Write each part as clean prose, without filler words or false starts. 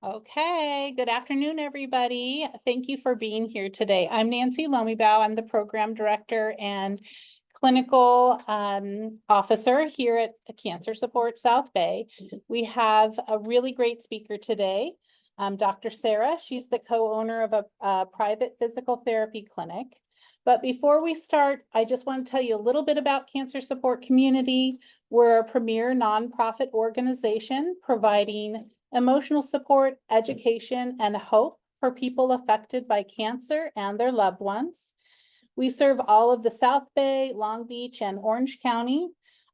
Okay, good afternoon, everybody. Thank you for being here today. I'm Nancy Lomibau. I'm the program director and clinical officer here at Cancer Support South Bay. We have a really great speaker today, Dr. Sarah. She's the co-owner of a private physical therapy clinic. But before we start, I just want to tell you a little bit about Cancer Support Community. We're a premier nonprofit organization providing emotional support, education, and hope for people affected by cancer and their loved ones. We serve all of the South Bay, Long Beach, and Orange County,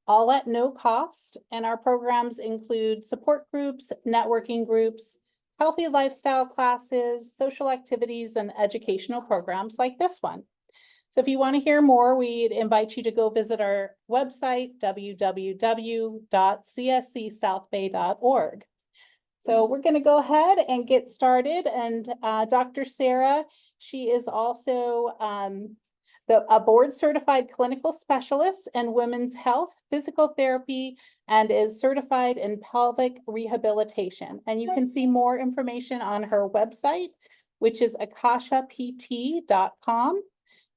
all at no cost. And our programs include support groups, networking groups, healthy lifestyle classes, social activities, and educational programs like this one. So if you want to hear more, we'd invite you to go visit our website, www.cscsouthbay.org. So we're going to go ahead and get started. And Dr. Sarah, she is also a board certified clinical specialist in women's health, physical therapy, and is certified in pelvic rehabilitation. And you can see more information on her website, which is akashapt.com.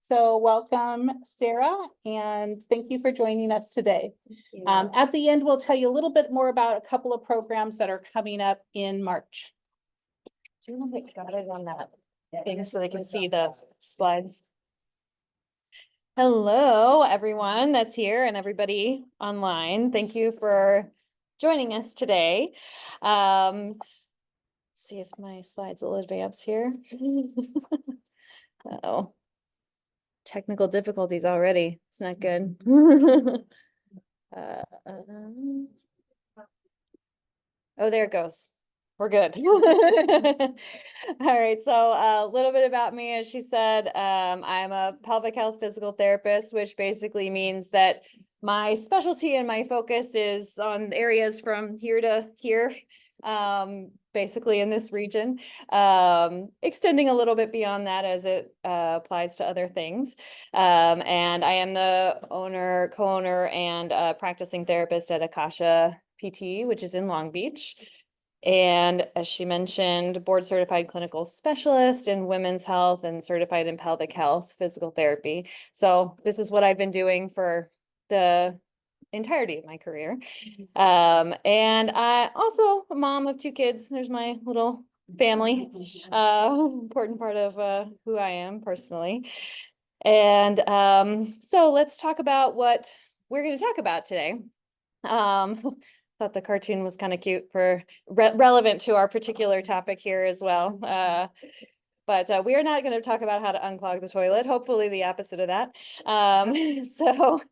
So welcome, Sarah, and thank you for joining us today. At the end, we'll tell you a little bit more about a couple of programs that are coming up in March. Do you want to got it on that thing so they can see the slides? Hello, everyone that's here and everybody online. Thank you for joining us today. Let's see if my slides will advance here. Uh-oh. Technical difficulties already. It's not good. Oh, there it goes. We're good. All right. So a little bit about me, as she said, I'm a pelvic health physical therapist, which basically means that my specialty and my focus is on areas from here to here. Basically in this region, extending a little bit beyond that as it applies to other things. And I am the co-owner and practicing therapist at Akasha PT, which is in Long Beach. And as she mentioned, board certified clinical specialist in women's health and certified in pelvic health physical therapy. So this is what I've been doing for the entirety of my career. And I also a mom of 2 kids. There's my little family, important part of who I am personally. And so let's talk about what we're going to talk about today. Thought the cartoon was kind of cute for relevant to our particular topic here as well. But we are not going to talk about how to unclog the toilet, hopefully the opposite of that. So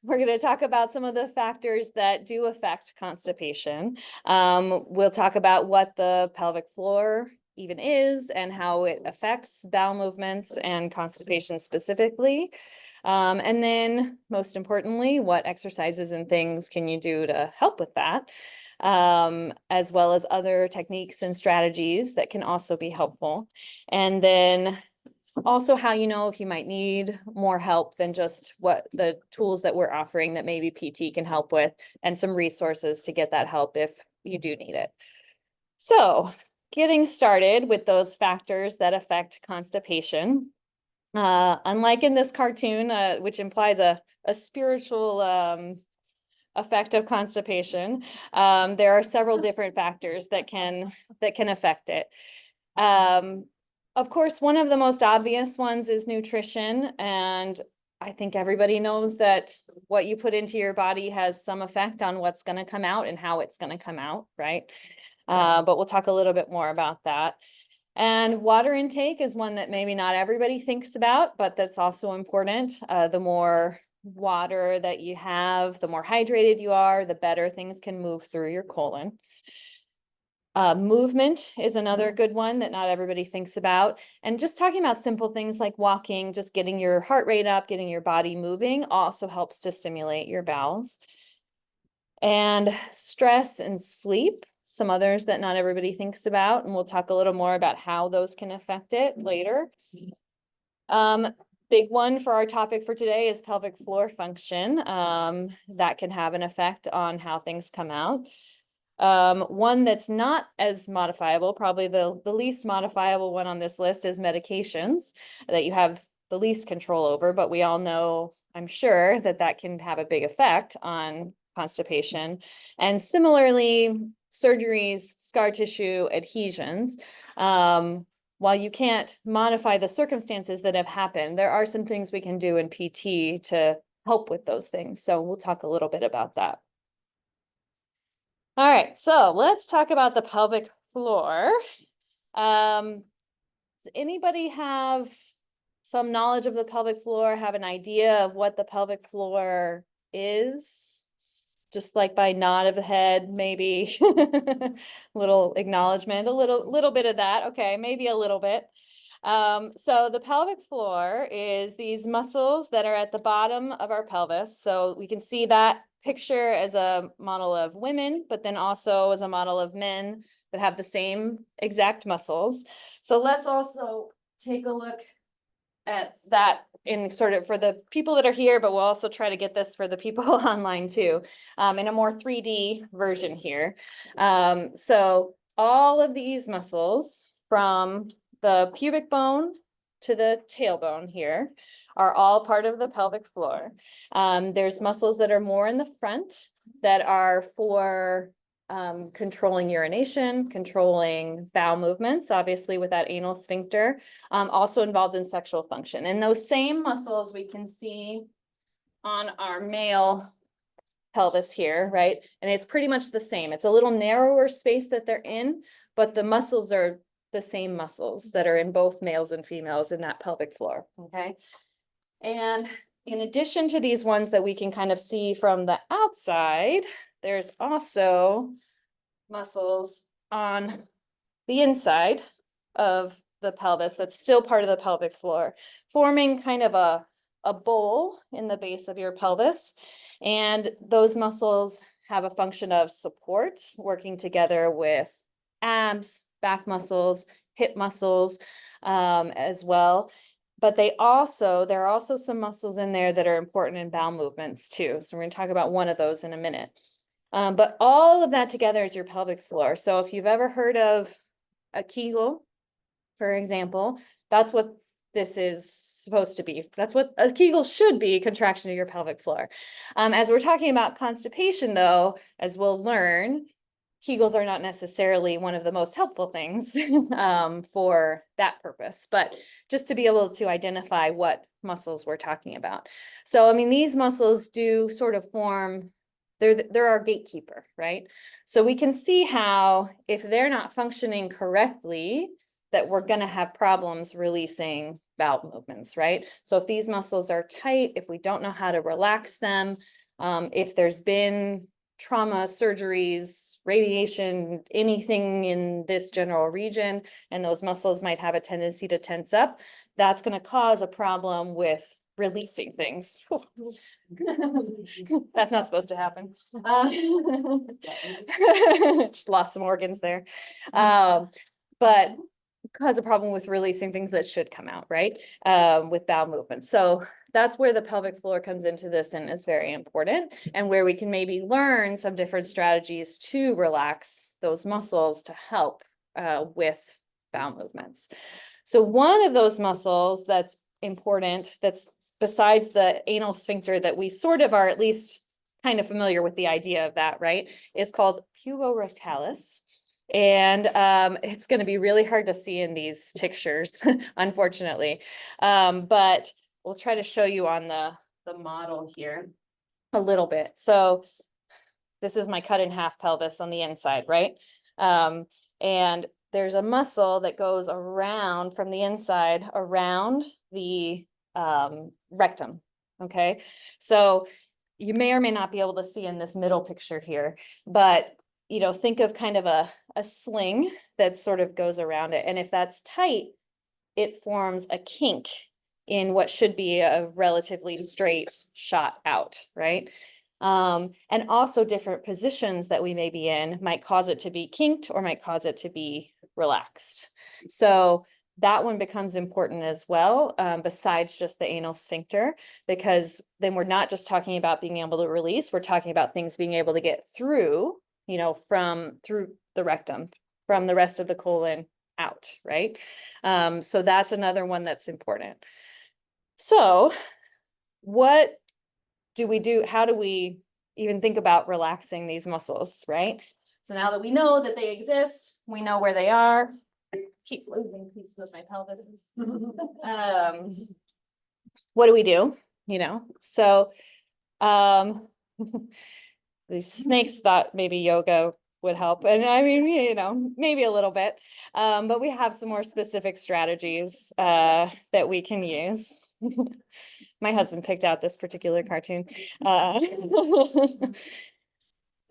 we're going to talk about some of the factors that do affect constipation. We'll talk about what the pelvic floor even is and how it affects bowel movements and constipation specifically. And then most importantly, what exercises and things can you do to help with that, as well as other techniques and strategies that can also be helpful. And then also how you know if you might need more help than just what the tools that we're offering that maybe PT can help with, and some resources to get that help if you do need it. So getting started with those factors that affect constipation. Unlike in this cartoon, which implies a spiritual effect of constipation, there are several different factors that can affect it. Of course, one of the most obvious ones is nutrition, and I think everybody knows that what you put into your body has some effect on what's going to come out and how it's going to come out, right? But we'll talk a little bit more about that. And water intake is one that maybe not everybody thinks about, but that's also important. The more water that you have, the more hydrated you are, the better things can move through your colon. Movement is another good one that not everybody thinks about. And just talking about simple things like walking, just getting your heart rate up, getting your body moving also helps to stimulate your bowels. And stress and sleep, some others that not everybody thinks about. And we'll talk a little more about how those can affect it later. Big one for our topic for today is pelvic floor function. That can have an effect on how things come out. One that's not as modifiable, probably the least modifiable one on this list is medications that you have the least control over, but we all know, I'm sure, that that can have a big effect on constipation. And similarly, surgeries, scar tissue, adhesions. While you can't modify the circumstances that have happened, there are some things we can do in PT to help with those things. So we'll talk a little bit about that. All right, so let's talk about the pelvic floor. Does anybody have some knowledge of the pelvic floor, have an idea of what the pelvic floor is? Just like by nod of the head, maybe. Little acknowledgement, a little bit of that. Okay, maybe a little bit. So the pelvic floor is these muscles that are at the bottom of our pelvis. So we can see that picture as a model of women, but then also as a model of men that have the same exact muscles. So let's also take a look at that in sort of for the people that are here, but we'll also try to get this for the people online too, in a more 3D version here. So all of these muscles from the pubic bone to the tailbone here are all part of the pelvic floor. There's muscles that are more in the front that are for controlling urination, controlling bowel movements, obviously with that anal sphincter, also involved in sexual function. And those same muscles we can see on our male pelvis here, right? And it's pretty much the same. It's a little narrower space that they're in, but the muscles are the same muscles that are in both males and females in that pelvic floor, okay? And in addition to these ones that we can kind of see from the outside, there's also muscles on the inside of the pelvis that's still part of the pelvic floor, forming kind of a bowl in the base of your pelvis. And those muscles have a function of support, working together with abs, back muscles, hip muscles, as well. But there are also some muscles in there that are important in bowel movements too. So we're going to talk about one of those in a minute. But all of that together is your pelvic floor. So if you've ever heard of a Kegel, for example, that's what this is supposed to be. That's what a Kegel should be, contraction of your pelvic floor. As we're talking about constipation though, as we'll learn, Kegels are not necessarily one of the most helpful things for that purpose, but just to be able to identify what muscles we're talking about. So, I mean, these muscles do sort of form, they're our gatekeeper, right? So we can see how if they're not functioning correctly, that we're going to have problems releasing bowel movements, right? So if these muscles are tight, if we don't know how to relax them, if there's been trauma, surgeries, radiation, anything in this general region, and those muscles might have a tendency to tense up, that's going to cause a problem with releasing things. That's not supposed to happen. Just lost some organs there. But cause a problem with releasing things that should come out, right? With bowel movements. So that's where the pelvic floor comes into this and is very important, and where we can maybe learn some different strategies to relax those muscles to help with bowel movements. So one of those muscles that's important, that's besides the anal sphincter that we sort of are at least kind of familiar with the idea of that, right, is called puborectalis. And it's going to be really hard to see in these pictures, unfortunately. But we'll try to show you on the model here a little bit. So this is my cut in half pelvis on the inside, right? And there's a muscle that goes around from the inside around the rectum. Okay. So you may or may not be able to see in this middle picture here, but you know, think of kind of a sling that sort of goes around it. And if that's tight, it forms a kink in what should be a relatively straight shot out, right? And also different positions that we may be in might cause it to be kinked or might cause it to be relaxed. So that one becomes important as well, besides just the anal sphincter, because then we're not just talking about being able to release, we're talking about things being able to get through you know, through the rectum, from the rest of the colon out, right? So that's another one that's important. So what do we do? How do we even think about relaxing these muscles, right? So now that we know that they exist, we know where they are. I keep losing pieces of my pelvis. What do we do? You know, so these snakes thought maybe yoga would help. And I mean, you know, maybe a little bit. But we have some more specific strategies that we can use. My husband picked out this particular cartoon.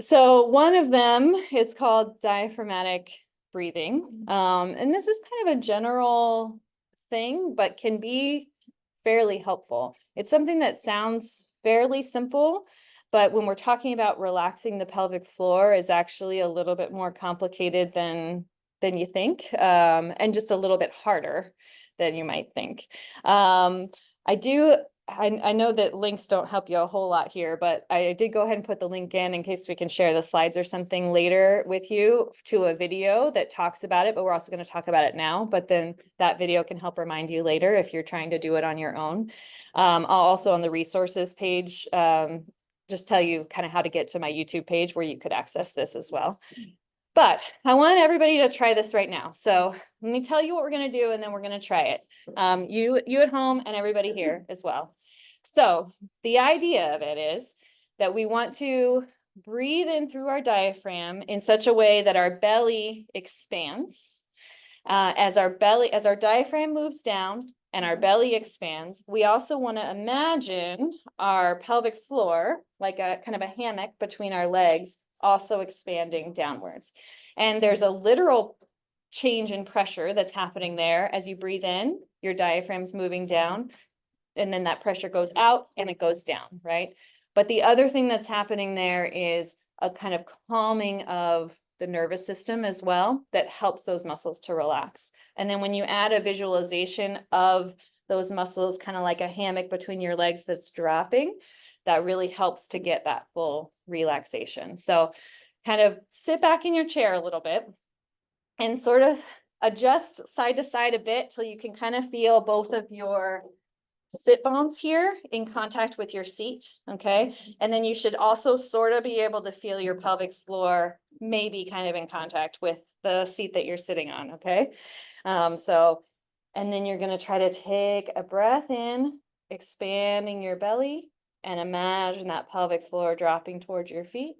So one of them is called diaphragmatic breathing. And this is kind of a general thing, but can be fairly helpful. It's something that sounds fairly simple, but when we're talking about relaxing the pelvic floor is actually a little bit more complicated than you think, and just a little bit harder than you might think. I know that links don't help you a whole lot here, but I did go ahead and put the link in case we can share the slides or something later with you to a video that talks about it, but we're also going to talk about it now, but then that video can help remind you later if you're trying to do it on your own. I'll also on the resources page, just tell you kind of how to get to my YouTube page where you could access this as well. But I want everybody to try this right now. So let me tell you what we're going to do, and then we're going to try it. You at home and everybody here as well. So the idea of it is that we want to breathe in through our diaphragm in such a way that our belly expands. As our diaphragm moves down and our belly expands, we also want to imagine our pelvic floor like a kind of a hammock between our legs, also expanding downwards. And there's a literal change in pressure that's happening there. As you breathe in, your diaphragm's moving down, and then that pressure goes out and it goes down, right? But the other thing that's happening there is a kind of calming of the nervous system as well that helps those muscles to relax. And then when you add a visualization of those muscles, kind of like a hammock between your legs that's dropping, that really helps to get that full relaxation. So kind of sit back in your chair a little bit and sort of adjust side to side a bit till you can kind of feel both of your sit bones here in contact with your seat, okay? And then you should also sort of be able to feel your pelvic floor maybe kind of in contact with the seat that you're sitting on, okay? And then you're gonna try to take a breath in, expanding your belly, and imagine that pelvic floor dropping towards your feet,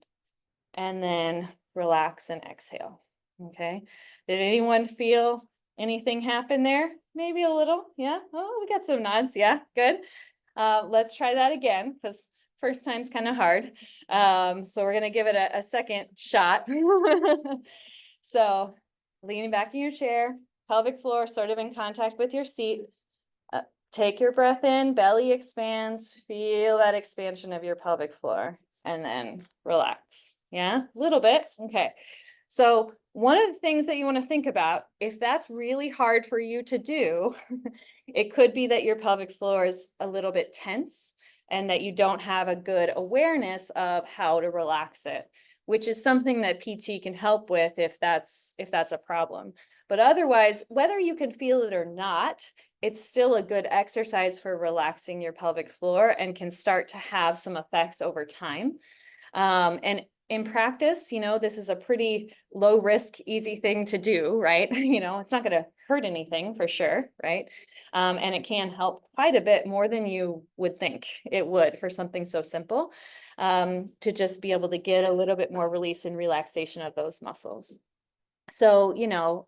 and then relax and exhale, okay? Did anyone feel anything happen there? Maybe a little, yeah? Oh, we got some nods, yeah, good. Let's try that again, because first time's kind of hard. So we're gonna give it a second shot. So leaning back in your chair, pelvic floor sort of in contact with your seat. Take your breath in, belly expands, feel that expansion of your pelvic floor, and then relax. Yeah, a little bit. Okay. So one of the things that you want to think about, if that's really hard for you to do, it could be that your pelvic floor is a little bit tense and that you don't have a good awareness of how to relax it, which is something that PT can help with if that's a problem. But otherwise, whether you can feel it or not, it's still a good exercise for relaxing your pelvic floor and can start to have some effects over time. And in practice, you know, this is a pretty low risk, easy thing to do, right? You know, it's not going to hurt anything for sure, right? And it can help quite a bit more than you would think it would for something so simple, to just be able to get a little bit more release and relaxation of those muscles. So, you know,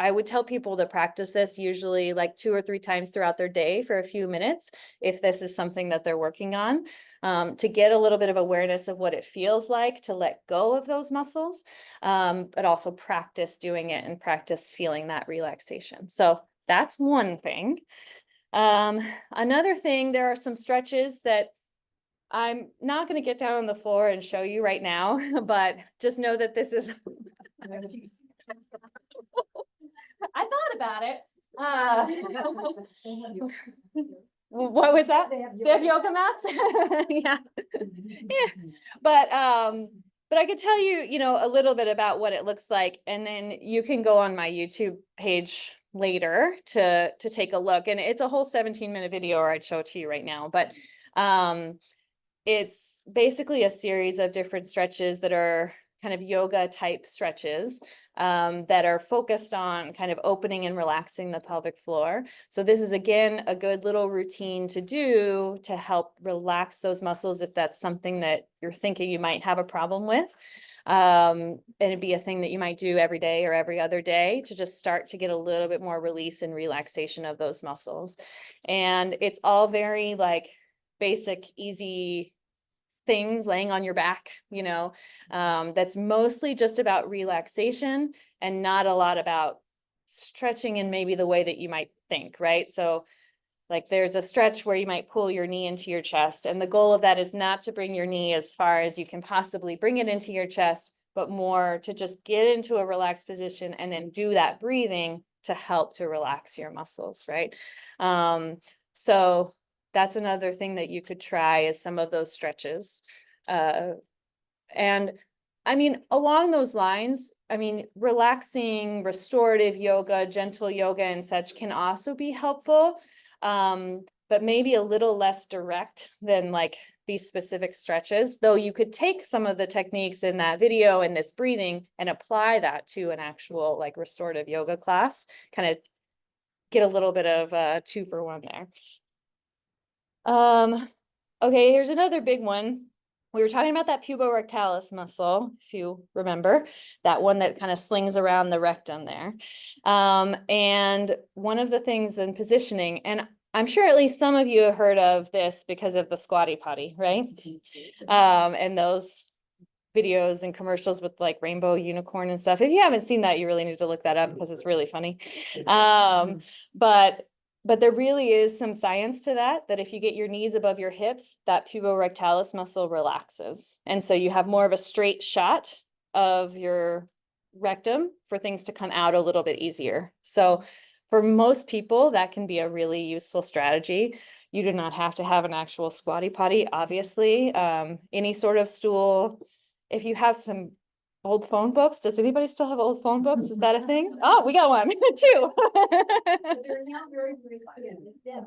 I would tell people to practice this usually like 2 or 3 times throughout their day for a few minutes, if this is something that they're working on, to get a little bit of awareness of what it feels like to let go of those muscles, but also practice doing it and practice feeling that relaxation. So that's one thing. Another thing, there are some stretches that I'm not going to get down on the floor and show you right now, but just know that this is I thought about it. What was that? They have yoga mats. Yeah. Yeah. But but I could tell you, a little bit about what it looks like, and then you can go on my YouTube page later to take a look. And it's a whole 17-minute video, or I'd show it to you right now. But it's basically a series of different stretches that are kind of yoga type stretches that are focused on kind of opening and relaxing the pelvic floor. So this is, again, a good little routine to do to help relax those muscles if that's something that you're thinking you might have a problem with. And it'd be a thing that you might do every day or every other day to just start to get a little bit more release and relaxation of those muscles. And it's all very like basic, easy things, laying on your back, that's mostly just about relaxation and not a lot about stretching in maybe the way that you might think, right? So like there's a stretch where you might pull your knee into your chest, and the goal of that is not to bring your knee as far as you can possibly bring it into your chest, but more to just get into a relaxed position and then do that breathing to help to relax your muscles, right? So that's another thing that you could try, is some of those stretches. And I mean, along those lines, I mean, relaxing, restorative yoga, gentle yoga and such can also be helpful, but maybe a little less direct than like these specific stretches, though you could take some of the techniques in that video and this breathing and apply that to an actual like restorative yoga class, kind of get a little bit of 2-for-1 there. Okay, here's another big one. We were talking about that puborectalis muscle, if you remember, that one that kind of slings around the rectum there. And one of the things in positioning, and I'm sure at least some of you have heard of this because of the squatty potty, right? And those videos and commercials with like rainbow unicorn and stuff. If you haven't seen that, you really need to look that up because it's really funny. But there really is some science to that if you get your knees above your hips, that puborectalis muscle relaxes. And so you have more of a straight shot of your rectum for things to come out a little bit easier. So for most people, that can be a really useful strategy. You do not have to have an actual squatty potty, obviously. Any sort of stool. If you have some old phone books, does anybody still have old phone books? Is that a thing? Oh, we got one too.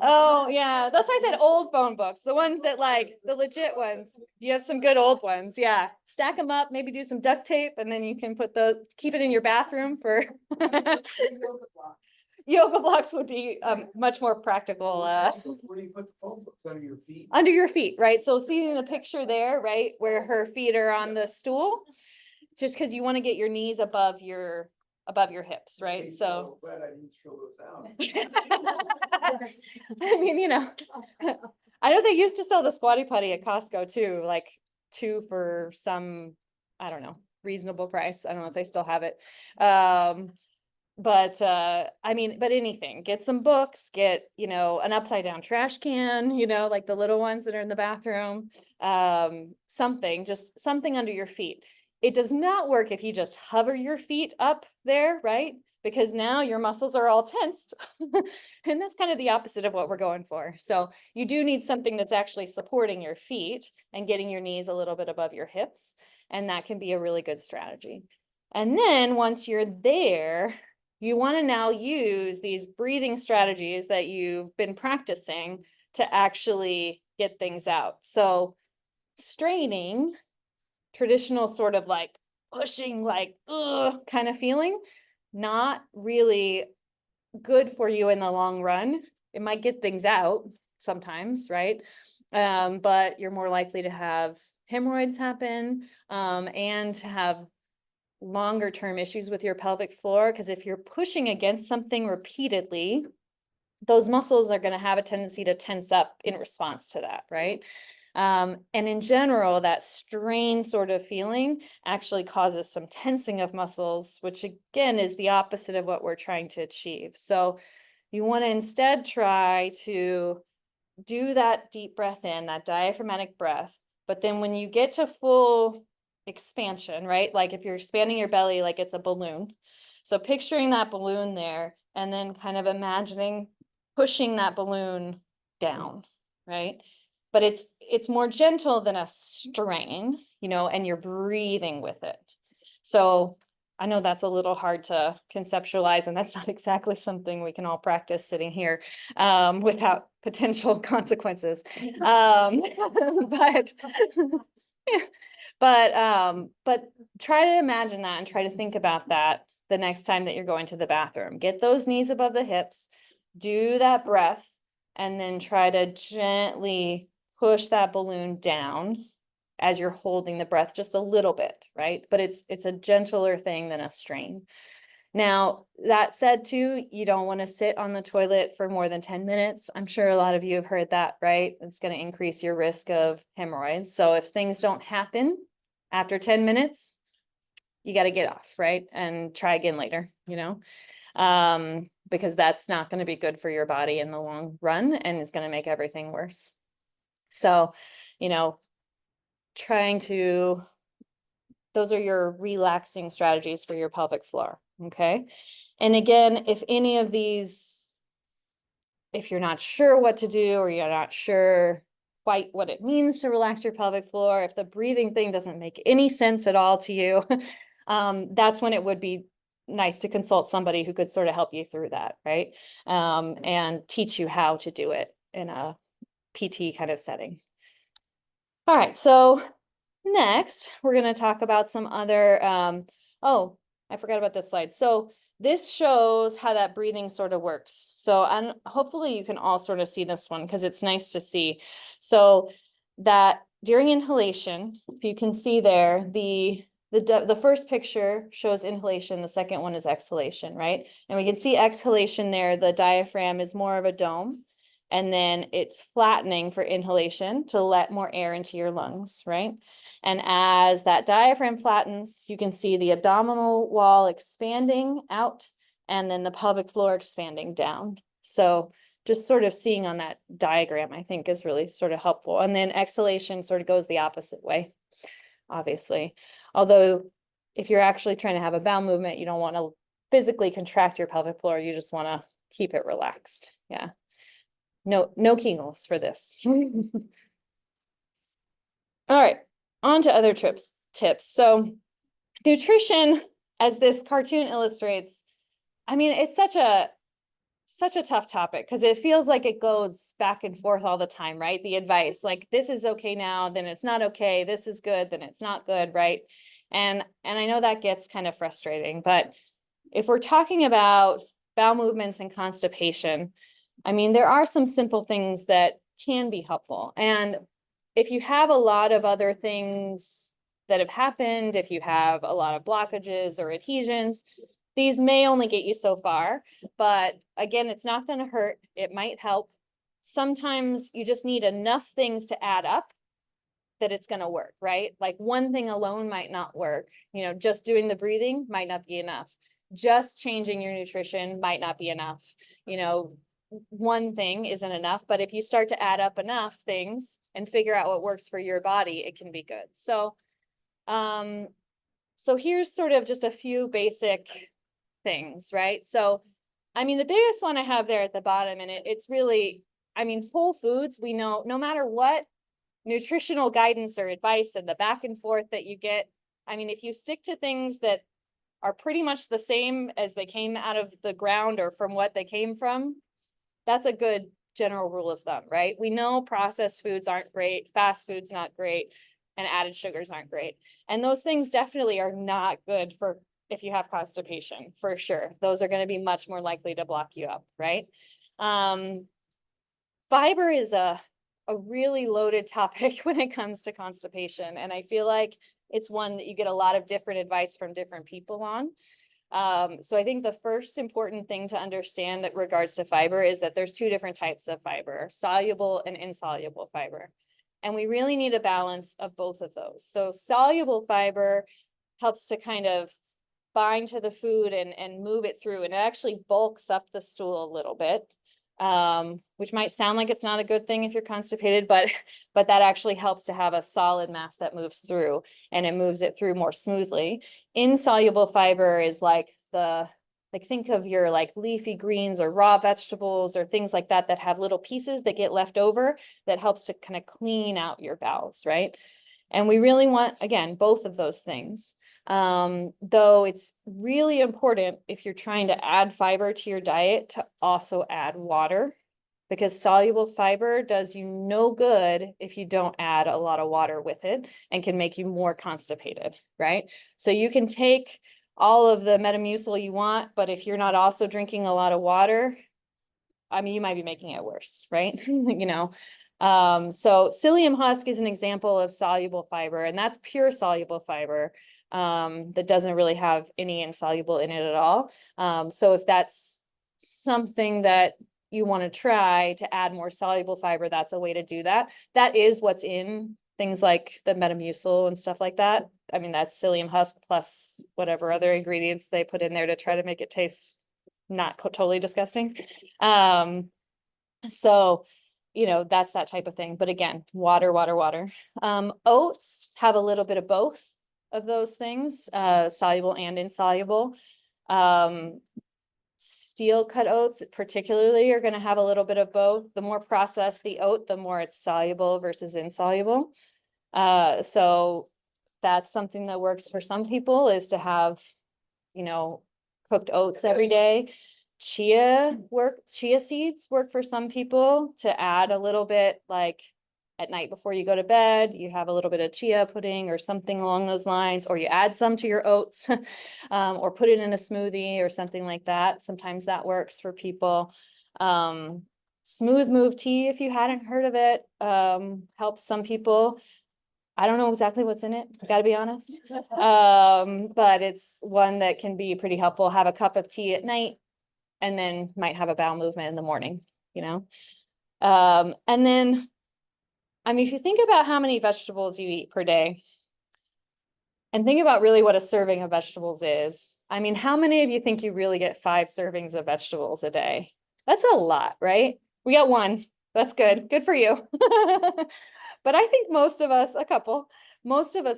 Oh yeah, that's why I said old phone books, the ones that like the legit ones. You have some good old ones, yeah. Stack them up, maybe do some duct tape, and then you can put those, keep it in your bathroom for yoga blocks would be much more practical. Where do you put the phone books? Under your feet? Under your feet, right? So seeing the picture there, right, where her feet are on the stool, just because you want to get your knees above your hips, right? So glad I didn't throw those out. I mean, I know they used to sell the squatty potty at Costco too, like 2 for some, I don't know, reasonable price. I don't know if they still have it. But I mean, but anything, get some books, get, an upside down trash can, like the little ones that are in the bathroom, just something under your feet. It does not work if you just hover your feet up there, right? Because now your muscles are all tensed. And that's kind of the opposite of what we're going for. So you do need something that's actually supporting your feet and getting your knees a little bit above your hips. And that can be a really good strategy. And then once you're there, you want to now use these breathing strategies that you've been practicing to actually get things out. So straining, traditional sort of like pushing, like, kind of feeling, not really good for you in the long run. It might get things out sometimes, right? But you're more likely to have hemorrhoids happen, and to have longer term issues with your pelvic floor, because if you're pushing against something repeatedly, those muscles are going to have a tendency to tense up in response to that, right? And in general, that strain sort of feeling actually causes some tensing of muscles, which again is the opposite of what we're trying to achieve. So you want to instead try to do that deep breath in, that diaphragmatic breath. But then when you get to full expansion, right? Like if you're expanding your belly like it's a balloon. So picturing that balloon there and then kind of imagining pushing that balloon down, right? but it's more gentle than a strain, you know, and you're breathing with it. So I know that's a little hard to conceptualize, and that's not exactly something we can all practice sitting here without potential consequences. But but try to imagine that and try to think about that the next time that you're going to the bathroom. Get those knees above the hips, do that breath, and then try to gently push that balloon down as you're holding the breath just a little bit, right? But it's a gentler thing than a strain. Now, that said too, you don't want to sit on the toilet for more than 10 minutes. I'm sure a lot of you have heard that, right? It's going to increase your risk of hemorrhoids. So if things don't happen after 10 minutes, you got to get off, right? And try again later, you know, because that's not going to be good for your body in the long run, and it's going to make everything worse. So, you know, those are your relaxing strategies for your pelvic floor. Okay. And again, if any of these, if you're not sure what to do, or you're not sure quite what it means to relax your pelvic floor, if the breathing thing doesn't make any sense at all to you, that's when it would be nice to consult somebody who could sort of help you through that, right? And teach you how to do it in a PT kind of setting. All right, so next, we're going to talk about some other, oh, I forgot about this slide. So this shows how that breathing sort of works. So and hopefully you can all sort of see this one because it's nice to see. So that during inhalation, if you can see there, the first picture shows inhalation, the second one is exhalation, right? And we can see exhalation there, the diaphragm is more of a dome. And then it's flattening for inhalation to let more air into your lungs, right? And as that diaphragm flattens, you can see the abdominal wall expanding out and then the pelvic floor expanding down. So just sort of seeing on that diagram, I think is really sort of helpful. And then exhalation sort of goes the opposite way, obviously. Although if you're actually trying to have a bowel movement, you don't want to physically contract your pelvic floor. You just want to keep it relaxed. Yeah. No Kegels for this. All right, on to other tips. So nutrition, as this cartoon illustrates, I mean, it's such a tough topic because it feels like it goes back and forth all the time, right? The advice, like this is okay now, then it's not okay. This is good, then it's not good, right? And I know that gets kind of frustrating, but if we're talking about bowel movements and constipation, I mean, there are some simple things that can be helpful. And if you have a lot of other things that have happened, if you have a lot of blockages or adhesions, these may only get you so far. But again, it's not going to hurt. It might help. Sometimes you just need enough things to add up that it's going to work, right? Like one thing alone might not work. You know, just doing the breathing might not be enough. Just changing your nutrition might not be enough. You know, one thing isn't enough, but if you start to add up enough things and figure out what works for your body, it can be good. So, so here's sort of just a few basic things, right? So, I mean, the biggest one I have there at the bottom, and it's really, I mean, whole foods, we know no matter what nutritional guidance or advice and the back and forth that you get, I mean, if you stick to things that are pretty much the same as they came out of the ground or from what they came from, that's a good general rule of thumb, right? We know processed foods aren't great, fast food's not great, and added sugars aren't great. And those things definitely are not good for if you have constipation, for sure. Those are going to be much more likely to block you up, right? Fiber is a really loaded topic when it comes to constipation. And I feel like it's one that you get a lot of different advice from different people on. So I think the first important thing to understand in regards to fiber is that there's two different types of fiber, soluble and insoluble fiber. And we really need a balance of both of those. So soluble fiber helps to kind of bind to the food and move it through, and it actually bulks up the stool a little bit, which might sound like it's not a good thing if you're constipated, but that actually helps to have a solid mass that moves through, and it moves it through more smoothly. Insoluble fiber is like the like think of your like leafy greens or raw vegetables or things like that that have little pieces that get left over that helps to kind of clean out your bowels, right? And we really want, again, both of those things. Though it's really important if you're trying to add fiber to your diet to also add water, because soluble fiber does you no good if you don't add a lot of water with it and can make you more constipated, right? So you can take all of the Metamucil you want, but if you're not also drinking a lot of water, I mean, you might be making it worse, right? You know, so psyllium husk is an example of soluble fiber, and that's pure soluble fiber that doesn't really have any insoluble in it at all. So if that's something that you want to try to add more soluble fiber, that's a way to do that. That is what's in things like the Metamucil and stuff like that. I mean, that's psyllium husk plus whatever other ingredients they put in there to try to make it taste not totally disgusting. So, you know, that's that type of thing. But again, water, water, water. Oats have a little bit of both of those things, soluble and insoluble. Steel cut oats particularly are going to have a little bit of both. The more processed the oat, the more it's soluble versus insoluble. So that's something that works for some people, is to have, you know, cooked oats every day. Chia seeds work for some people to add a little bit, like at night before you go to bed, you have a little bit of chia pudding or something along those lines, or you add some to your oats or put it in a smoothie or something like that. Sometimes that works for people. Smooth move tea, if you hadn't heard of it, helps some people. I don't know exactly what's in it, I gotta be honest. But it's one that can be pretty helpful. Have a cup of tea at night and then might have a bowel movement in the morning, you know? And then, I mean, if you think about how many vegetables you eat per day and think about really what a serving of vegetables is. I mean, how many of you think you really get 5 servings of vegetables a day? That's a lot, right? We got 1. That's good. Good for you. But I think most of us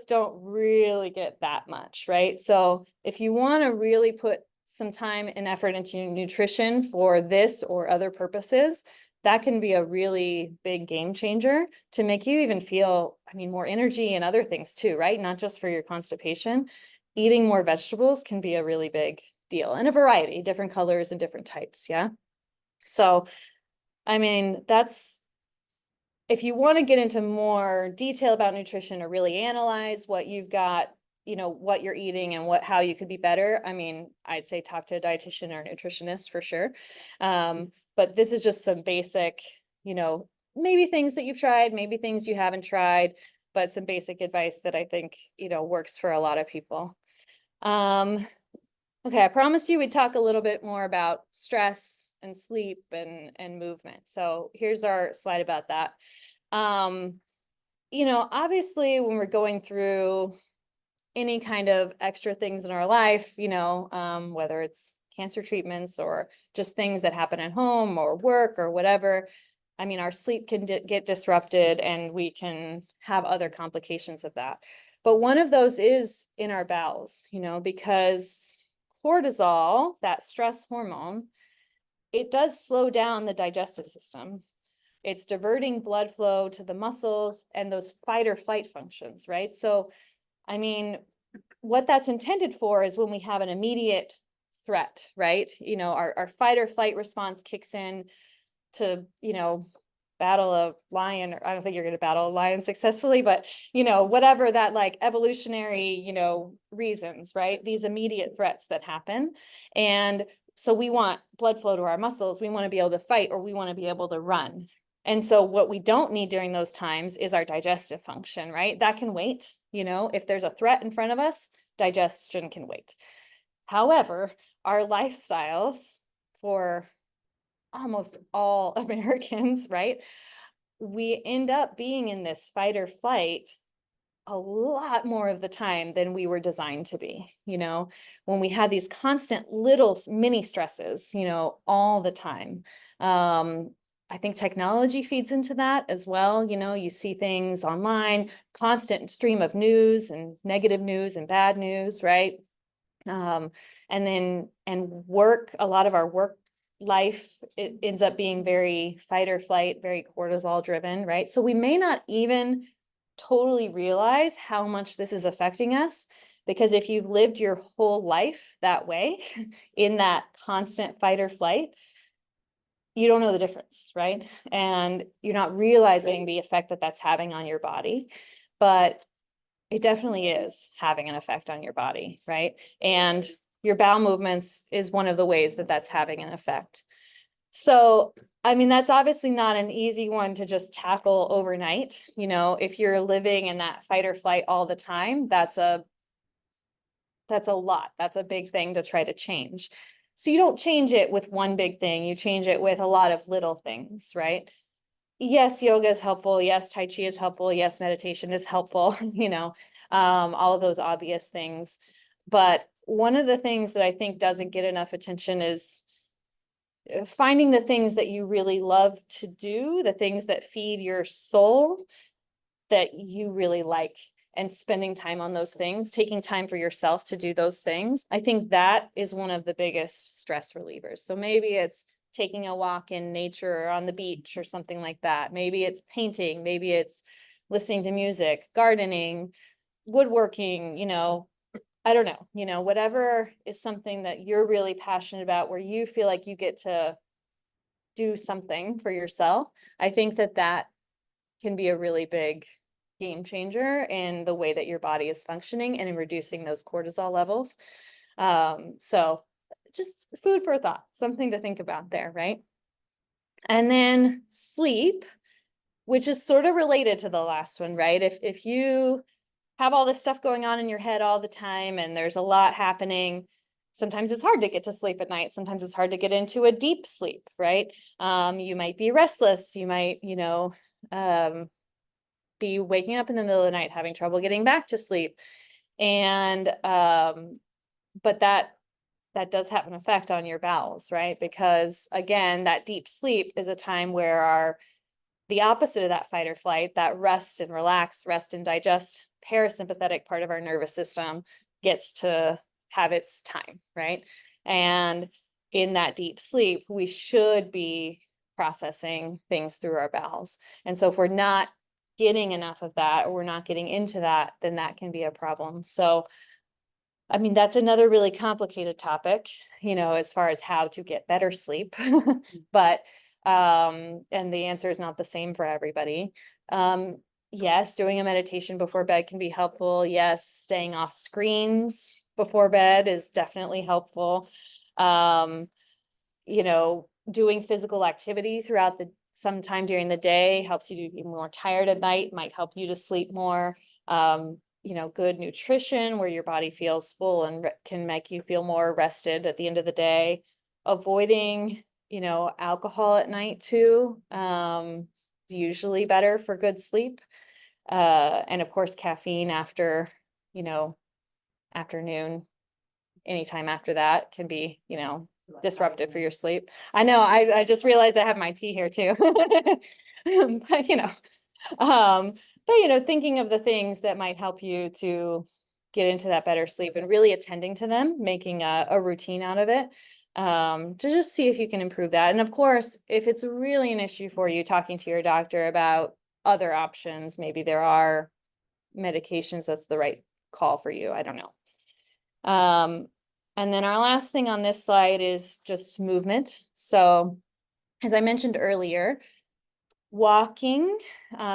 don't really get that much, right? So if you want to really put some time and effort into nutrition for this or other purposes, that can be a really big game changer to make you even feel, I mean, more energy and other things too, right? Not just for your constipation. Eating more vegetables can be a really big deal, and a variety, different colors and different types, yeah? So, I mean, that's, if you want to get into more detail about nutrition or really analyze what you've got, you know, what you're eating and how you could be better, I mean, I'd say talk to a dietitian or a nutritionist for sure. But this is just some basic, you know, maybe things that you've tried, maybe things you haven't tried, but some basic advice that I think, you know, works for a lot of people. Okay, I promised you we'd talk a little bit more about stress and sleep and movement. So here's our slide about that. You know, obviously when we're going through any kind of extra things in our life, you know, whether it's cancer treatments or just things that happen at home or work or whatever, I mean, our sleep can get disrupted and we can have other complications of that. But one of those is in our bowels, you know, because cortisol, that stress hormone, it does slow down the digestive system. It's diverting blood flow to the muscles and those fight or flight functions, right? So, I mean, what that's intended for is when we have an immediate threat, right? You know, our fight or flight response kicks in to, you know, battle a lion, or I don't think you're going to battle a lion successfully, but, you know, whatever that like evolutionary, you know, reasons, right? These immediate threats that happen. And so we want blood flow to our muscles. We want to be able to fight, or we want to be able to run. And so what we don't need during those times is our digestive function, right? That can wait. You know, if there's a threat in front of us, digestion can wait. However, our lifestyles for almost all Americans, right? We end up being in this fight or flight a lot more of the time than we were designed to be, you know, when we have these constant little mini stresses, you know, all the time. I think technology feeds into that as well. You know, you see things online, constant stream of news and negative news and bad news, right? And work, a lot of our work life, it ends up being very fight or flight, very cortisol driven, right? So we may not even totally realize how much this is affecting us, because if you've lived your whole life that way, in that constant fight or flight, you don't know the difference, right? And you're not realizing the effect that that's having on your body, but it definitely is having an effect on your body, right? And your bowel movements is one of the ways that that's having an effect. So, I mean, that's obviously not an easy one to just tackle overnight. You know, if you're living in that fight or flight all the time, that's a lot. That's a big thing to try to change. So you don't change it with one big thing, you change it with a lot of little things, right? Yes, yoga is helpful. Yes, Tai Chi is helpful. Yes, meditation is helpful, you know, all of those obvious things. But one of the things that I think doesn't get enough attention is finding the things that you really love to do, the things that feed your soul that you really like, and spending time on those things, taking time for yourself to do those things. I think that is one of the biggest stress relievers. So maybe it's taking a walk in nature or on the beach or something like that. Maybe it's painting, maybe it's listening to music, gardening, woodworking, you know, I don't know, you know, whatever is something that you're really passionate about, where you feel like you get to do something for yourself. I think that that can be a really big game changer in the way that your body is functioning and in reducing those cortisol levels. So just food for thought, something to think about there, right? And then sleep, which is sort of related to the last one, right? If you have all this stuff going on in your head all the time and there's a lot happening, sometimes it's hard to get to sleep at night. Sometimes it's hard to get into a deep sleep, right? You might be restless. You might, you know, be waking up in the middle of the night, having trouble getting back to sleep. And, but that does have an effect on your bowels, right? Because again, that deep sleep is a time where the opposite of that fight or flight, that rest and relax, rest and digest parasympathetic part of our nervous system gets to have its time, right? And in that deep sleep, we should be processing things through our bowels. And so if we're not getting enough of that, or we're not getting into that, then that can be a problem. So, I mean, that's another really complicated topic, you know, as far as how to get better sleep. But, and the answer is not the same for everybody. Yes, doing a meditation before bed can be helpful. Yes, staying off screens before bed is definitely helpful. You know, doing physical activity throughout sometime during the day helps you to be more tired at night, might help you to sleep more. You know, good nutrition where your body feels full and can make you feel more rested at the end of the day. Avoiding, you know, alcohol at night too, is usually better for good sleep. And of course, caffeine after, you know, afternoon, anytime after that can be, you know, disruptive for your sleep. I know, I just realized I have my tea here too. But you know, thinking of the things that might help you to get into that better sleep and really attending to them, making a routine out of it, to just see if you can improve that. And of course, if it's really an issue for you, talking to your doctor about other options, maybe there are medications that's the right call for you. I don't know. And then our last thing on this slide is just movement. So as I mentioned earlier, walking,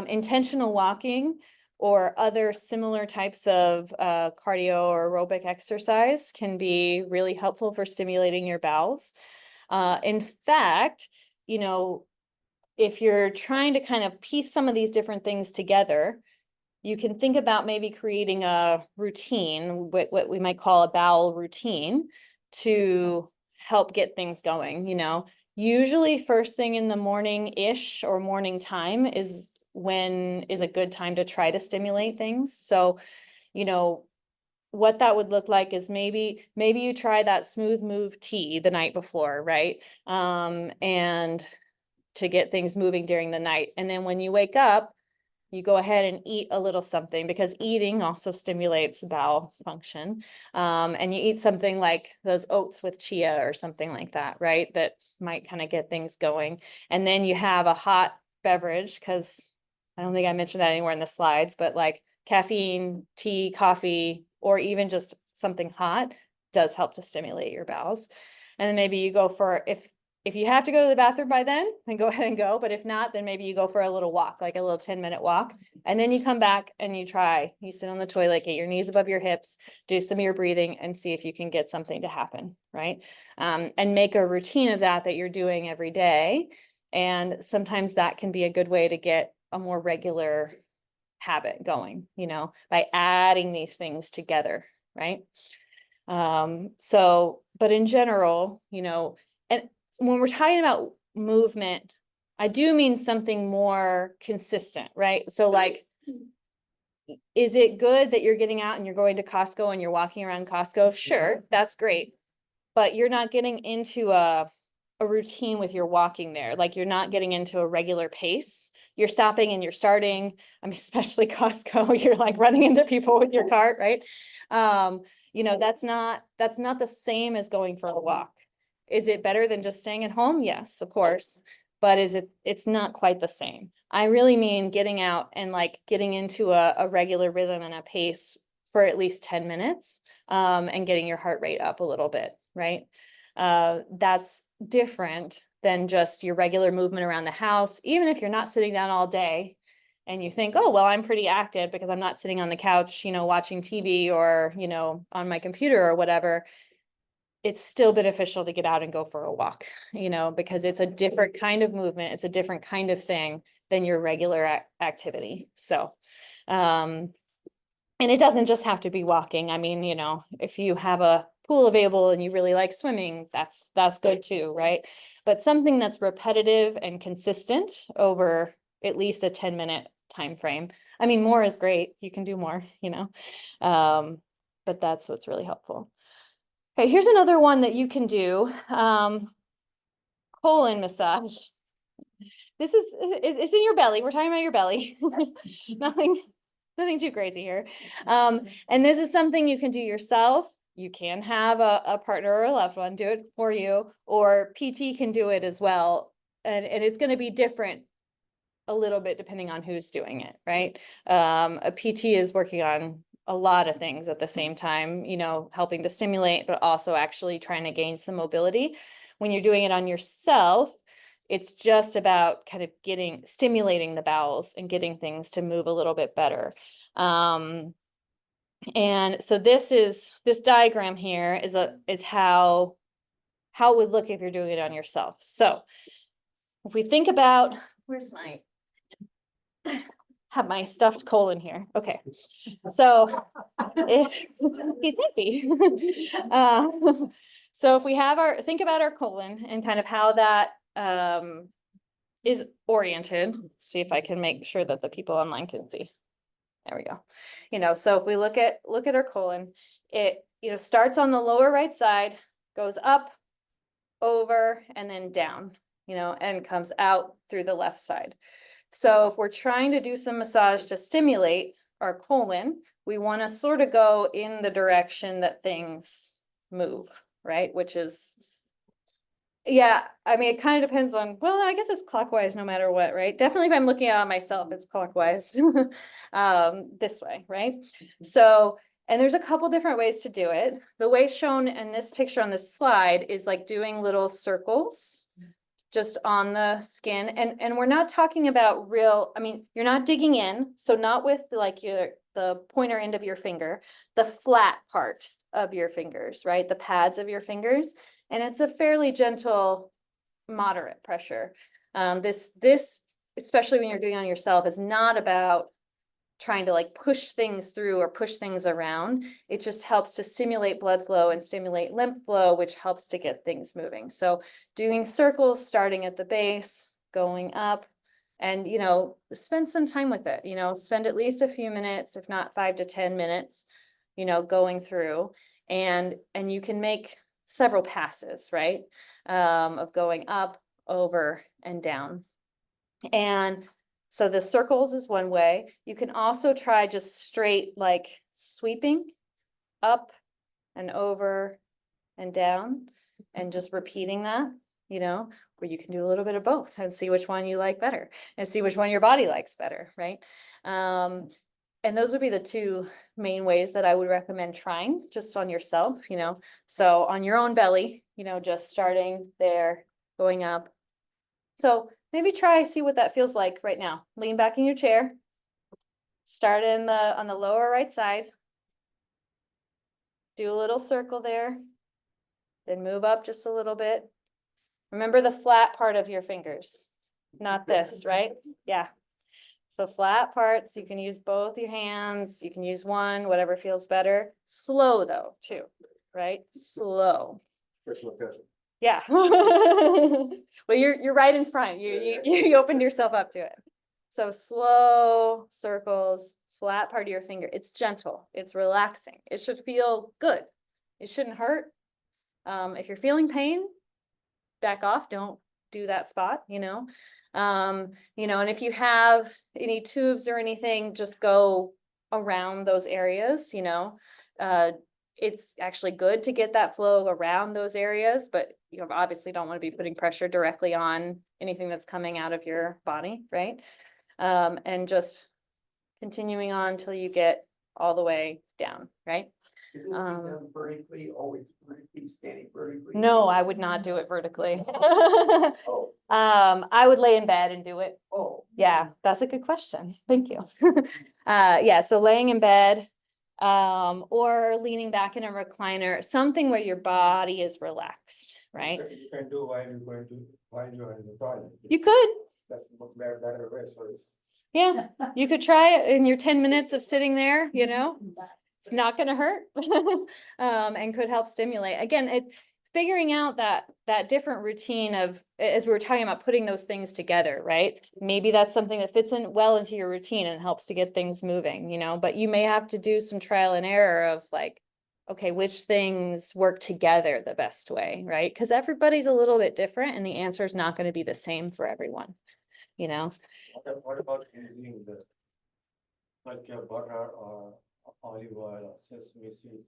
intentional walking, or other similar types of cardio or aerobic exercise can be really helpful for stimulating your bowels. In fact, you know, if you're trying to kind of piece some of these different things together, you can think about maybe creating a routine, what we might call a bowel routine, to help get things going. You know, usually first thing in the morning-ish or morning time is a good time to try to stimulate things. So, you know, what that would look like is maybe you try that smooth move tea the night before, right? And to get things moving during the night. And then when you wake up, you go ahead and eat a little something, because eating also stimulates bowel function. And you eat something like those oats with chia or something like that, right? That might kind of get things going. And then you have a hot beverage, because I don't think I mentioned that anywhere in the slides, but like caffeine, tea, coffee, or even just something hot does help to stimulate your bowels. And then maybe you go for, if you have to go to the bathroom by then go ahead and go. But if not, then maybe you go for a little walk, like a little 10-minute walk. And then you come back and you sit on the toilet, get your knees above your hips, do some of your breathing and see if you can get something to happen, right? And make a routine of that you're doing every day. And sometimes that can be a good way to get a more regular habit going, by adding these things together, right? But in general, and when we're talking about movement, I do mean something more consistent, right? So like, is it good that you're getting out and you're going to Costco and you're walking around Costco? Sure, that's great. But you're not getting into a routine with your walking there. Like you're not getting into a regular pace. You're stopping and you're starting. I mean, especially Costco, you're like running into people with your cart, right? That's not the same as going for a walk. Is it better than just staying at home? Yes, of course. But it's not quite the same. I really mean getting out and like getting into a regular rhythm and a pace for at least 10 minutes, and getting your heart rate up a little bit, right? That's different than just your regular movement around the house. Even if you're not sitting down all day and you think, oh, well, I'm pretty active because I'm not sitting on the couch, watching TV or, on my computer or whatever, it's still beneficial to get out and go for a walk, because it's a different kind of movement. It's a different kind of thing than your regular activity. So, and it doesn't just have to be walking. I mean, if you have a pool available and you really like swimming, that's good too, right? But something that's repetitive and consistent over at least a 10-minute time frame. I mean, more is great. You can do more, but that's what's really helpful. Okay, here's another one that you can do. Colon massage. This is, it's in your belly. We're talking about your belly. Nothing too crazy here. And this is something you can do yourself. You can have a partner or a loved one do it for you, or PT can do it as well. And it's going to be different a little bit depending on who's doing it, right? A PT is working on a lot of things at the same time, helping to stimulate, but also actually trying to gain some mobility. When you're doing it on yourself, it's just about kind of stimulating the bowels and getting things to move a little bit better. And so this diagram here is how it would look if you're doing it on yourself. So if we think about, have my stuffed colon here. Okay. So he's happy. So if we have think about our colon and kind of how that is oriented. Let's see if I can make sure that the people online can see. There we go. So if we look at our colon, it, starts on the lower right side, goes up, over, and then down, and comes out through the left side. So if we're trying to do some massage to stimulate our colon, we want to sort of go in the direction that things move, right? Which is, yeah, I mean, it kind of depends on, well, I guess it's clockwise no matter what, right? Definitely if I'm looking at it myself, it's clockwise this way, right? So, and there's a couple different ways to do it. The way shown in this picture on this slide is like doing little circles just on the skin. And we're not talking about I mean, you're not digging in. So not with like the pointer end of your finger, the flat part of your fingers, right? The pads of your fingers. And it's a fairly gentle, moderate pressure. This, especially when you're doing it on yourself, is not about trying to like push things through or push things around. It just helps to stimulate blood flow and stimulate lymph flow, which helps to get things moving. So doing circles, starting at the base, going up, and, spend some time with it, spend at least a few minutes, if not 5 to 10 minutes, going through, and you can make several passes, right? Of going up, over, and down. And So the circles is one way. You can also try just straight like sweeping up and over and down and just repeating that, you know, where you can do a little bit of both and see which one you like better and see which one your body likes better, right? And those would be the two main ways that I would recommend trying just on yourself, you know. So on your own belly, you know, just starting there, going up. So maybe try, see what that feels like right now. Lean back in your chair. Start on the lower right side. Do a little circle there. Then move up just a little bit. Remember the flat part of your fingers, not this, right? Yeah. The flat parts, you can use both your hands, you can use one, whatever feels better. Slow though, too, right? Slow. Yeah. Well, you're right in front. You opened yourself up to it. So slow circles, flat part of your finger. It's gentle. It's relaxing. It should feel good. It shouldn't hurt. If you're feeling pain, back off. Don't do that spot, you know. You know, and if you have any tubes or anything, just go around those areas, you know. It's actually good to get that flow around those areas, but you obviously don't want to be putting pressure directly on anything that's coming out of your body, right? And just continuing on until you get all the way down, right? Vertically, always vertically, standing vertically. No, I would not do it vertically. Oh, I would lay in bed and do it. oh. Yeah, that's a good question. Thank you. Yeah, so laying in bed, or leaning back in a recliner, something where your body is relaxed, right? You can do while you're in the toilet. You could, That's better way, so it's. yeah, you could try it in your 10 minutes of sitting there, you know? It's not gonna hurt. And could help stimulate. Again, figuring out that different routine of, as we were talking about, putting those things together, right? Maybe that's something that fits in well into your routine and helps to get things moving, you know, but you may have to do some trial and error of like, okay, which things work together the best way, right? Because everybody's a little bit different and the answer is not going to be the same for everyone, you know? What about using like your butter or olive oil or sesame seed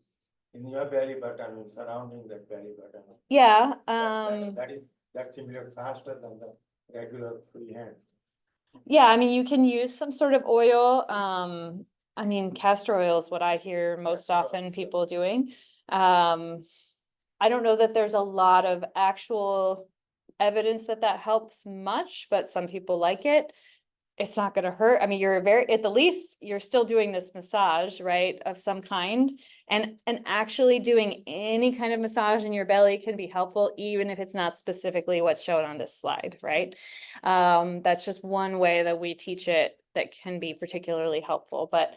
in your belly button, surrounding that belly button? Yeah, That stimulates faster than the regular free hand. yeah, I mean, you can use some sort of oil. I mean, castor oil is what I hear most often people doing. I don't know that there's a lot of actual evidence that helps much, but some people like it. It's not going to hurt. I mean, at the least, you're still doing this massage, right, of some kind. And actually doing any kind of massage in your belly can be helpful, even if it's not specifically what's shown on this slide, right? That's just one way that we teach it that can be particularly helpful. But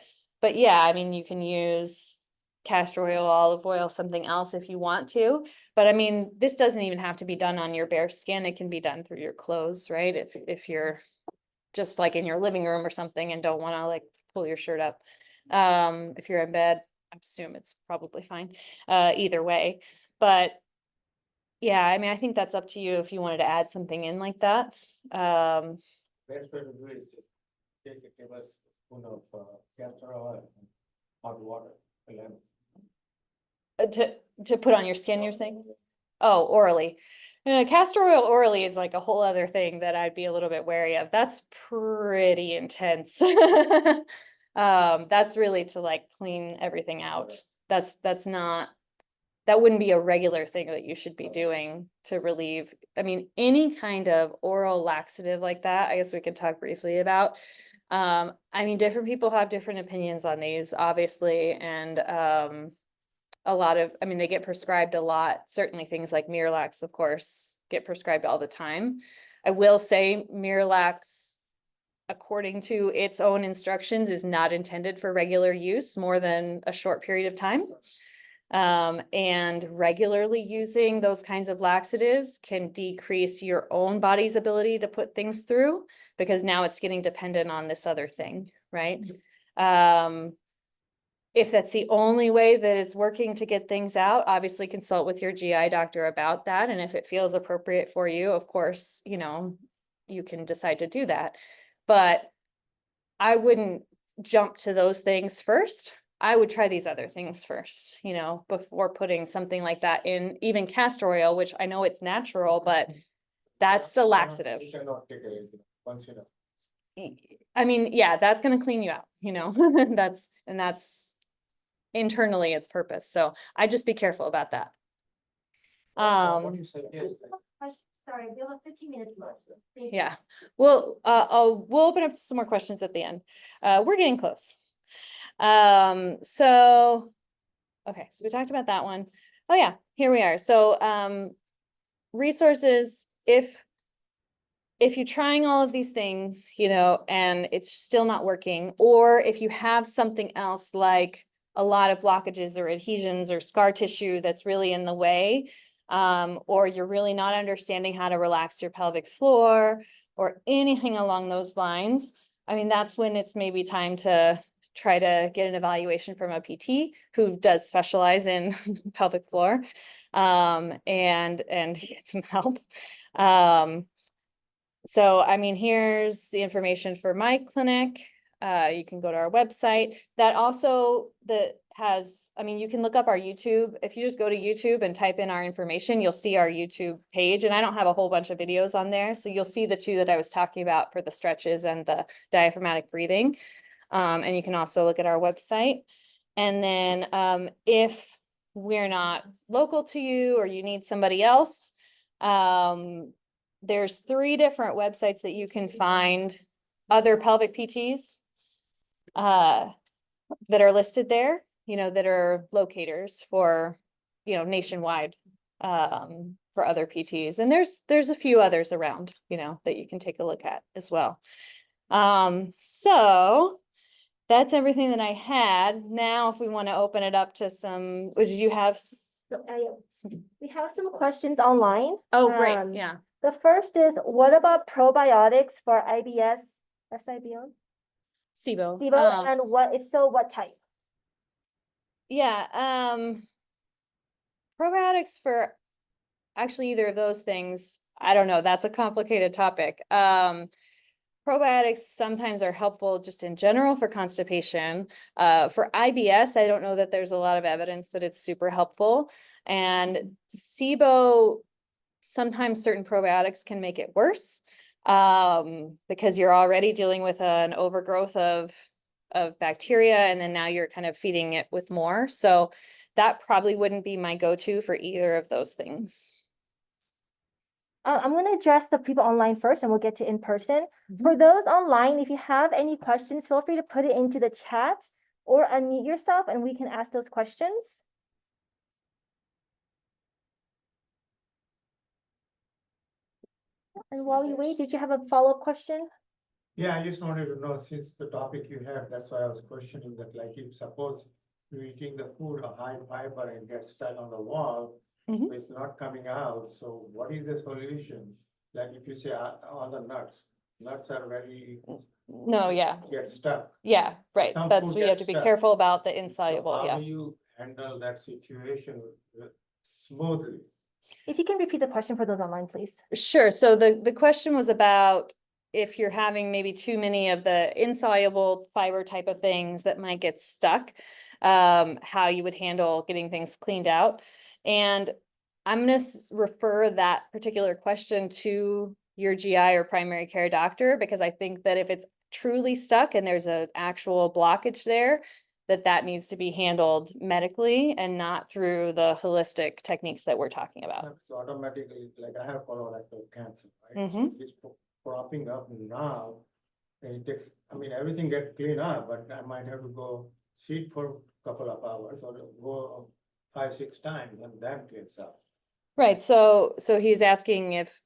yeah, I mean, you can use castor oil, olive oil, something else if you want to. But I mean, this doesn't even have to be done on your bare skin. It can be done through your clothes, right? If you're just like in your living room or something and don't want to like pull your shirt up. If you're in bed, I assume it's probably fine, either way. But yeah, I mean, I think that's up to you if you wanted to add something in like that. Best way to do is just take a tablespoon of castor oil and hot water, a lemon. To put on your skin, you're saying? Oh, orally. Castor oil orally is like a whole other thing that I'd be a little bit wary of. That's pretty intense. That's really to like clean everything out. That wouldn't be a regular thing that you should be doing to relieve. I mean, any kind of oral laxative like that, I guess we could talk briefly about. I mean, different people have different opinions on these, obviously, and I mean, they get prescribed a lot. Certainly things like Miralax, of course, get prescribed all the time. I will say Miralax, according to its own instructions, is not intended for regular use more than a short period of time. And regularly using those kinds of laxatives can decrease your own body's ability to put things through, because now it's getting dependent on this other thing, right? If that's the only way that it's working to get things out, obviously consult with your GI doctor about that. And if it feels appropriate for you, of course, you know, you can decide to do that. But I wouldn't jump to those things first. I would try these other things first, you know, before putting something like that in, even castor oil, which I know it's natural, but that's a laxative. You cannot take it once you know. I mean, yeah, that's gonna clean you out, you know, that's internally its purpose. So I just be careful about that. What do you suggest? Sorry, we have 15 minutes left. Thank you. Yeah, we'll open up to some more questions at the end. We're getting close. So, okay, so we talked about that one. Oh yeah, here we are. So, resources, if you're trying all of these things, you know, and it's still not working, or if you have something else like a lot of blockages or adhesions or scar tissue that's really in the way, or you're really not understanding how to relax your pelvic floor or anything along those lines, I mean, that's when it's maybe time to try to get an evaluation from a PT who does specialize in pelvic floor, and get some help. So, I mean, here's the information for my clinic. You can go to our website. That also has, I mean, you can look up our YouTube. If you just go to YouTube and type in our information, you'll see our YouTube page. And I don't have a whole bunch of videos on there. So you'll see the two that I was talking about for the stretches and the diaphragmatic breathing. And you can also look at our website. And then if we're not local to you or you need somebody else, there's 3 different websites that you can find other pelvic PTs that are listed there, you know, that are locators for, you know, nationwide for other PTs. And there's a few others around, you know, that you can take a look at as well. So that's everything that I had. Now, if we want to open it up to some, did you have? So, we have some questions online. Oh, great, yeah. The first is, what about probiotics for IBS, SIBO? SIBO. SIBO, and what, if so, what type? Yeah, probiotics for actually either of those things, I don't know, that's a complicated topic. Probiotics sometimes are helpful just in general for constipation. For IBS, I don't know that there's a lot of evidence that it's super helpful. And SIBO, sometimes certain probiotics can make it worse because you're already dealing with an overgrowth of bacteria, and then now you're kind of feeding it with more. So that probably wouldn't be my go-to for either of those things. I'm going to address the people online first, and we'll get to in person. For those online, if you have any questions, feel free to put it into the chat or unmute yourself and we can ask those questions. And while we wait, did you have a follow-up question? Yeah, I just wanted to know, since the topic you had, that's why I was questioning that, like, if suppose you're eating the food, a high fiber and gets stuck on the wall, it's not coming out, so what is the solution? Like, if you say all the nuts are very. No, yeah. Get stuck. Yeah, right. Some That's food where you have gets to be stuck. careful about the So insoluble, how yeah. do you handle that situation smoothly? If you can repeat the question for those online, please. Sure. So the question was about if you're having maybe too many of the insoluble fiber type of things that might get stuck, how you would handle getting things cleaned out. And I'm going to refer that particular question to your GI or primary care doctor, because I think that if it's truly stuck and there's an actual blockage there, that needs to be handled medically and not through the holistic techniques that we're talking about. So automatically, like, I have colorectal cancer, right? So it's propping up now. And it takes, I mean, everything gets cleaned up, but I might have to go sit for a couple of hours or go 5-6 times and then cleans up. Right. So he's asking if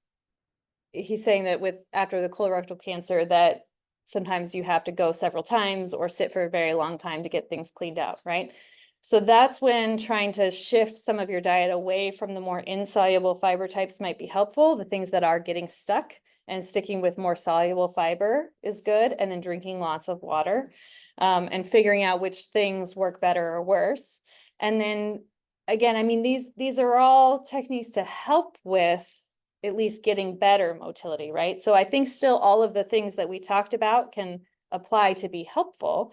he's saying that after the colorectal cancer that sometimes you have to go several times or sit for a very long time to get things cleaned out, right? So that's when trying to shift some of your diet away from the more insoluble fiber types might be helpful. The things that are getting stuck, and sticking with more soluble fiber is good. And then drinking lots of water, and figuring out which things work better or worse. And then again, I mean, these are all techniques to help with at least getting better motility, right? So I think still all of the things that we talked about can apply to be helpful,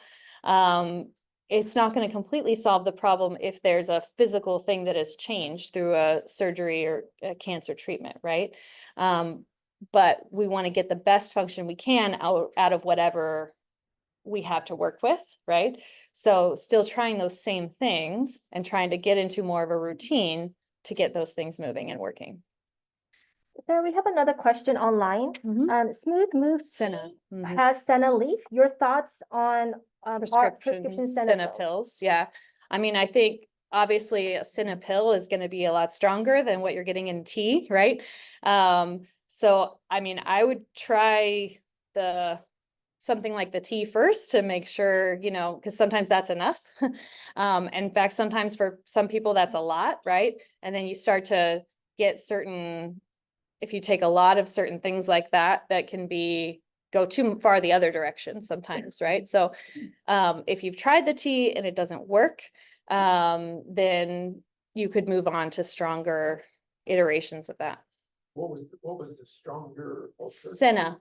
it's not going to completely solve the problem if there's a physical thing that has changed through a surgery or a cancer treatment, right? But we want to get the best function we can out of whatever we have to work with, right? So still trying those same things and trying to get into more of a routine to get those things moving and working. Sarah, we have another question online. Smooth Move Senna. has senna leaf. Your thoughts on our prescription senna pills? pills, yeah. I mean, I think obviously a senna pill is going to be a lot stronger than what you're getting in tea, right? So I mean, I would try something like the tea first to make sure, you know, because sometimes that's enough. In fact, sometimes for some people that's a lot, right? And then you start to get certain, if you take a lot of certain things like that, that can go too far the other direction sometimes, right? So if you've tried the tea and it doesn't work, then you could move on to stronger iterations of that. What was the stronger? alternative? Senna,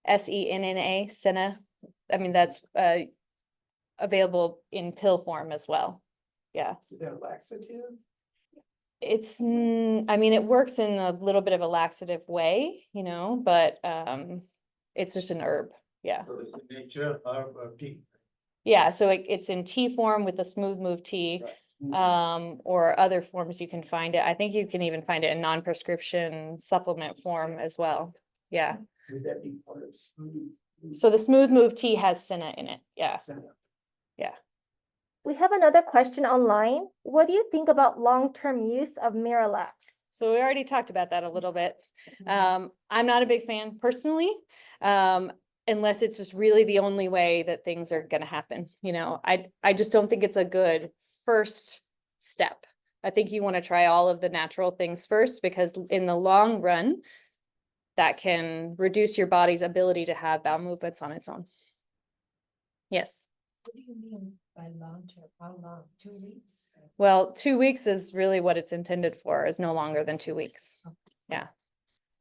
SENNA, Senna. I mean, that's available in pill form as well. Yeah. Is that a laxative? It's, I mean, it works in a little bit of a laxative way, you know, but it's just an herb. Yeah. So it's a nature herb or tea. Yeah. So it's in tea form with the Smooth Move tea, or other forms you can find it. I think you can even find it in non-prescription supplement form as well. Yeah. Would that be part of smooth? So the Smooth Move tea has senna in it. Yeah. Senna? We have another question online. What do you think about long-term use of Miralax? So we already talked about that a little bit. I'm not a big fan personally, unless it's just really the only way that things are going to happen. You know, I just don't think it's a good first step. I think you want to try all of the natural things first, because in the long run, that can reduce your body's ability to have bowel movements on its own. Yes. What do you mean by long term? How long? 2 weeks? Well, 2 weeks is really what it's intended for, is no longer than 2 weeks. Yeah.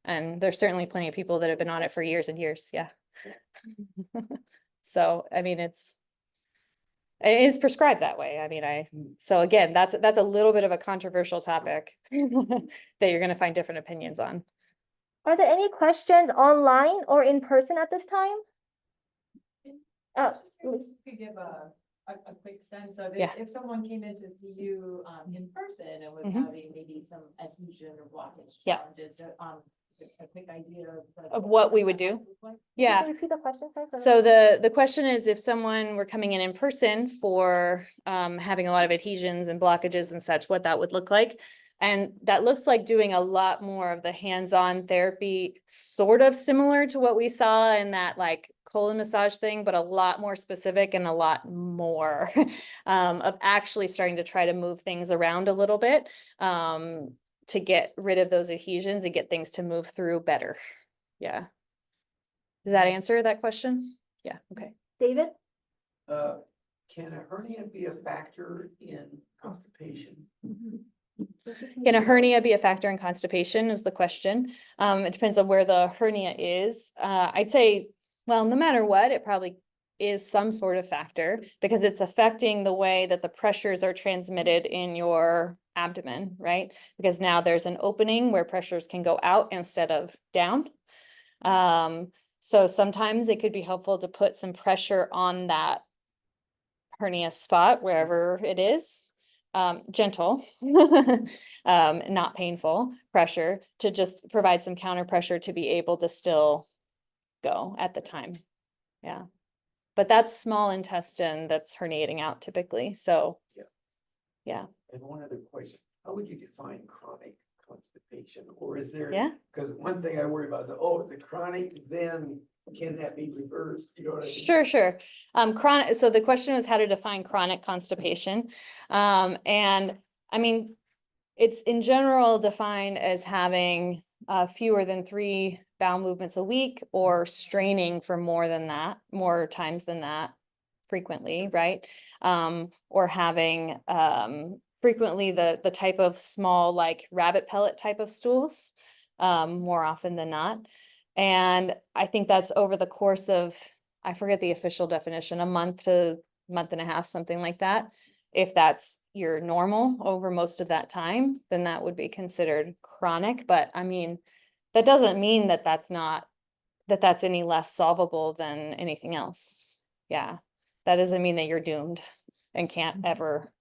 And there's certainly plenty of people that have been on it for years and years. Yeah. So, I mean, it is prescribed that way. I mean, so again, that's a little bit of a controversial topic that you're going to find different opinions on. Are there any questions online or in person at this time? Oh, please. Could give a quick sense of Yeah. if someone came in to see you in person and was Mhm. having maybe some adhesion or blockage Yeah. challenges, a quick idea Of what we would that do? might look like? Yeah. Can you repeat the question, sorry? So the question is, if someone were coming in person for having a lot of adhesions and blockages and such, what that would look like. And that looks like doing a lot more of the hands-on therapy, sort of similar to what we saw in that like colon massage thing, but a lot more specific and a lot more of actually starting to try to move things around a little bit to get rid of those adhesions and get things to move through better. Yeah. Does that answer that question? Yeah, okay. David? Can a hernia be a factor in constipation? Can a hernia be a factor in constipation is the question. It depends on where the hernia is. I'd say, well, no matter what, it probably is some sort of factor because it's affecting the way that the pressures are transmitted in your abdomen, right? Because now there's an opening where pressures can go out instead of down. So sometimes it could be helpful to put some pressure on that hernia spot, wherever it is, gentle, not painful pressure, to just provide some counter pressure to be able to still go at the time. Yeah. But that's small intestine that's herniating out typically. So, yeah. And one other question, how would you define chronic constipation? Or is there? Yeah. Because one thing I worry about is, oh, is it chronic? Then can that be reversed? You know what I mean? Sure. Chronic. So the question was how to define chronic constipation. And I mean, it's in general defined as having fewer than 3 bowel movements a week or straining for more times than that frequently, right? Or having frequently the type of small, like rabbit pellet type of stools, more often than not. And I think that's over the course of, I forget the official definition, a month to month and a half, something like that. If that's your normal over most of that time, then that would be considered chronic. But I mean, that doesn't mean that that's any less solvable than anything else. Yeah, that doesn't mean that you're doomed and can't ever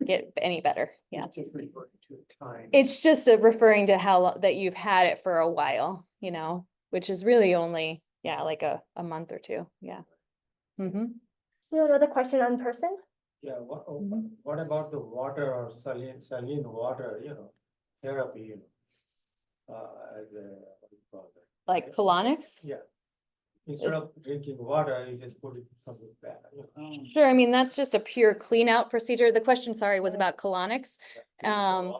get any better. Yeah. Just referring to a time. It's just referring to that you've had it for a while, which is really only, like a month or two. Yeah. Mm-hmm. We have another question in person. Yeah, what about the water or saline water, therapy, as a, what do you call that? Like colonics? Yeah. Instead of drinking water, you just put it something back. Sure. I mean, that's just a pure clean out procedure. The question, sorry, was about colonics. I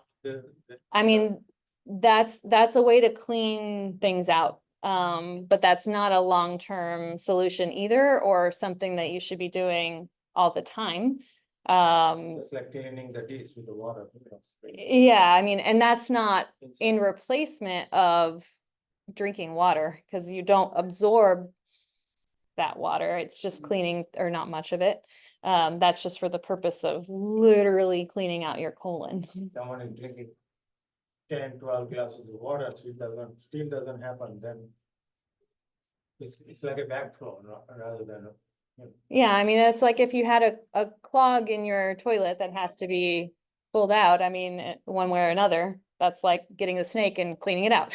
mean, that's a way to clean things out. But that's not a long-term solution either, or something that you should be doing all the time. Just like cleaning the dish with the water. Yeah, I mean, and that's not in replacement of drinking water, because you don't absorb that water. It's just cleaning, or not much of it. That's just for the purpose of literally cleaning out your colon. Someone is drinking 10, 12 glasses of water, so it still doesn't happen, then it's like a backflow rather than Yeah, I mean, it's like if you had a clog in your toilet that has to be pulled out, I mean, one way or another, that's like getting a snake and cleaning it out,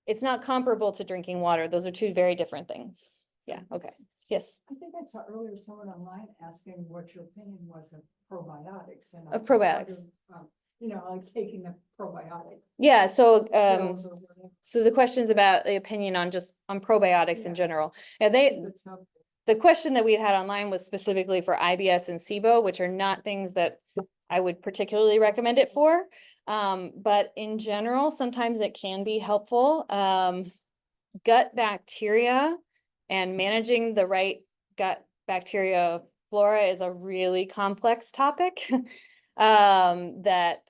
It's not comparable to drinking water. Those are two very different things. Yeah, okay. Yes, I think I saw earlier someone online asking what your opinion was of probiotics and. Of probiotics. Like taking a probiotic. yeah, so pills or whatever. so the question's about the opinion on probiotics in Yeah. general. Yeah, That's helpful. the question that we had online was specifically for IBS and SIBO, which are not things that I would particularly recommend it for. But in general, sometimes it can be helpful. Gut bacteria and managing the right gut bacteria flora is a really complex topic. That,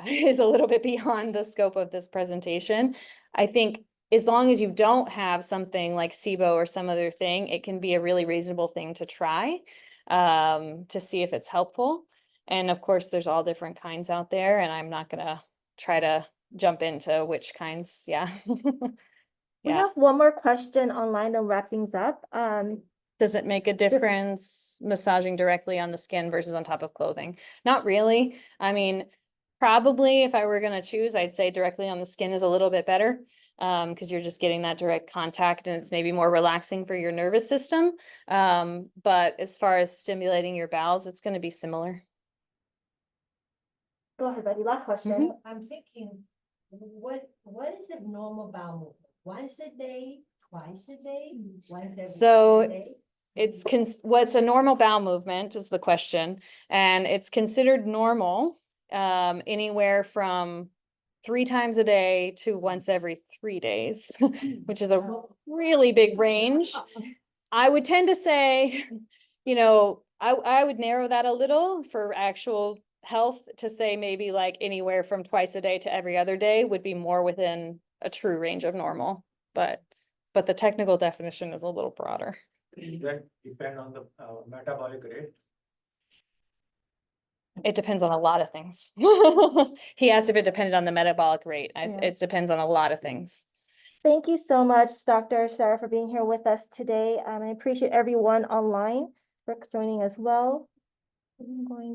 is a little bit beyond the scope of this presentation. I think as long as you don't have something like SIBO or some other thing, it can be a really reasonable thing to try, to see if it's helpful. And of course, there's all different kinds out there, and I'm not gonna try to jump into which kinds, We Yeah. have one more question online and wrap things up. Does it make a difference massaging directly on the skin versus on top of clothing? Not really. I mean, probably if I were gonna choose, I'd say directly on the skin is a little bit better. Because you're just getting that direct contact and it's maybe more relaxing for your nervous system. But as far as stimulating your bowels, it's gonna be similar. Go ahead, Betty. Last question. Mhm. I'm thinking, what is a normal bowel movement? Once a day, twice a day, once every So, other day? It's what's a normal bowel movement is the question, and it's considered normal anywhere from 3 times a day to once every 3 days, which is a really big range. I would tend to say, I would narrow that a little for actual health to say maybe like anywhere from twice a day to every other day would be more within a true range of normal, but the technical definition is a little broader. Does that depend on the metabolic rate? It depends on a lot of things. He asked if it depended on the metabolic rate. Yeah. It depends on a lot of things. Thank you so much, Dr. Sarah, for being here with us today. I appreciate everyone online for joining as well. I'm going